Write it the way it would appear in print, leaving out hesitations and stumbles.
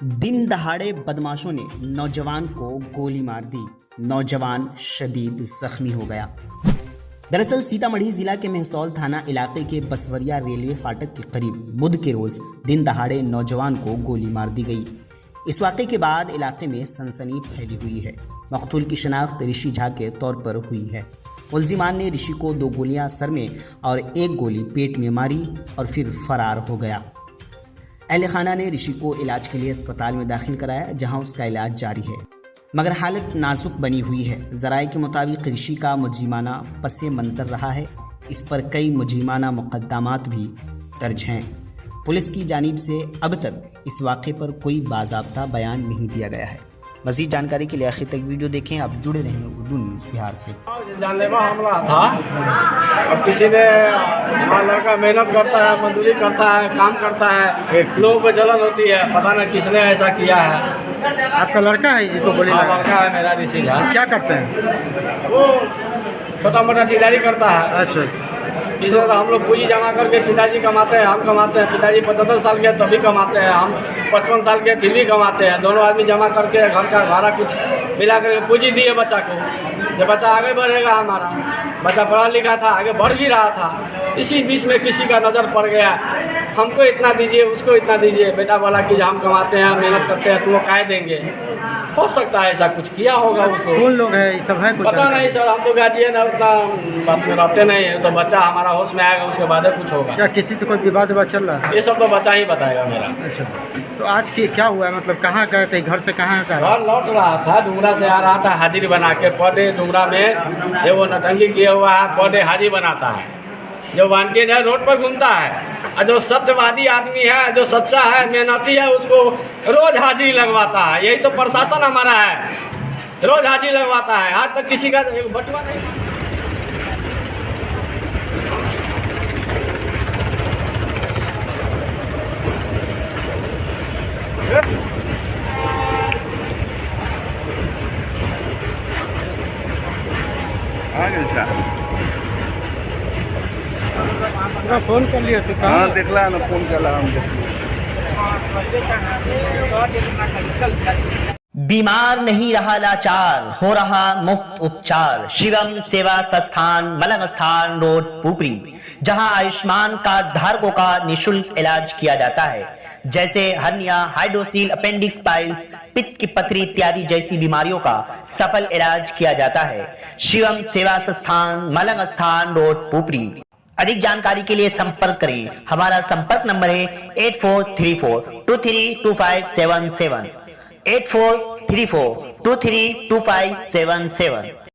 दिन दहाड़े बदमाशों ने नौजवान को गोली मार दी। नौजवान शदीद जख्मी हो गया। दरअसल सीतामढ़ी जिला के मेहसौल थाना इलाके के बसवरिया रेलवे फाटक के करीब बुध के रोज दिन दहाड़े नौजवान को गोली मार दी गई। इस वाक़े के बाद इलाके में सनसनी फैली हुई है। मकतूल की शनाख्त ऋषि झा के तौर पर हुई है। मुल्जिमान ने ऋषि को 2 गोलियां सर में और 1 गोली पेट में मारी और फिर फरार हो गया। अहले खाना ने ऋषि को इलाज के लिए अस्पताल में दाखिल कराया, जहां उसका इलाज जारी है, मगर हालत नाजुक बनी हुई है। ज़राए के मुताबिक ऋषि का मुजरिमाना पसे मंजर रहा है। इस पर कई मुजरिमाना मुकद्दमात भी दर्ज हैं। पुलिस की जानिब से अब तक इस वाक़े पर कोई बाज़ाब्ता बयान नहीं दिया गया है। मज़ीद जानकारी के लिए आखिर तक वीडियो देखें। आप जुड़े रहें उर्दू न्यूज़ बिहार से। जानलेवा हमला था। अब किसी ने, हमारा लड़का मेहनत करता है, मजदूरी करता है, काम करता है, लोगों को जलन होती है, पता नहीं किसने ऐसा किया है। आपका लड़का है जिसको गोली लगा? हाँ, लड़का है मेरा ऋषि झा। क्या करते हैं वो छोटा मोटा ठेकेदारी करता है। अच्छा। इस तरह हम लोग पूंजी जमा करके, पिताजी कमाते हैं, हम कमाते हैं। पिताजी 75 साल के तभी कमाते हैं, हम 55 साल के फिर भी कमाते हैं। दोनों आदमी जमा करके घर का भाड़ा कुछ मिला कर पूंजी दिए बच्चा को। जब बच्चा आगे बढ़ेगा, हमारा बच्चा पढ़ा लिखा था, आगे बढ़ भी रहा था। इसी बीच में किसी का नज़र पड़ गया, हमको इतना दीजिए, उसको इतना दीजिए। बेटा बोला कि हम कमाते हैं, मेहनत करते हैं, तुमको काहे देंगे। हो सकता है ऐसा कुछ किया होगा उसको। कौन लोग हैं, ये सब है कुछ? पता नहीं सर, हम तो गार्जियन उतना बात में रहते नहीं है। तो बच्चा हमारा होश में आएगा, उसके बाद कुछ होगा। क्या किसी से कोई विवाद चल रहा है? ये सब तो बच्चा ही बताएगा मेरा। अच्छा, तो आज की क्या हुआ, मतलब कहाँ गए थे, घर से कहाँ का? घर लौट रहा था, डुमरा से आ रहा था हाजिरी बना के। पर डे डुमरा में ये वो नटंगी किया हुआ है, पर डे हाजिरी बनाता है। जो वांटेड है रोड पर घूमता है, और जो सत्यवादी आदमी है, जो सच्चा है, मेहनती है, उसको रोज हाजिरी लगवाता है। यही तो प्रशासन हमारा है, रोज हाजिरी लगवाता है। आज तक किसी का बटुआ नहीं। पूरा फोन कर लिया तू? हाँ, देखला ना, फोन कला हम। बीमार नहीं रहा लाचार, हो रहा मुफ्त उपचार। शिवम सेवा संस्थान, मलंग स्थान रोड, पुपरी, जहां आयुष्मान कार्ड धारकों का निःशुल्क इलाज किया जाता है, जैसे हर्निया, हाइड्रोसील, अपेंडिक्स, पाइल्स, पित्त की पथरी इत्यादि जैसी बीमारियों का सफल इलाज किया जाता है। शिवम सेवा संस्थान, मलंग स्थान रोड, पुपरी। अधिक जानकारी के लिए संपर्क करें। हमारा संपर्क नंबर है 8434232577, 8434232577।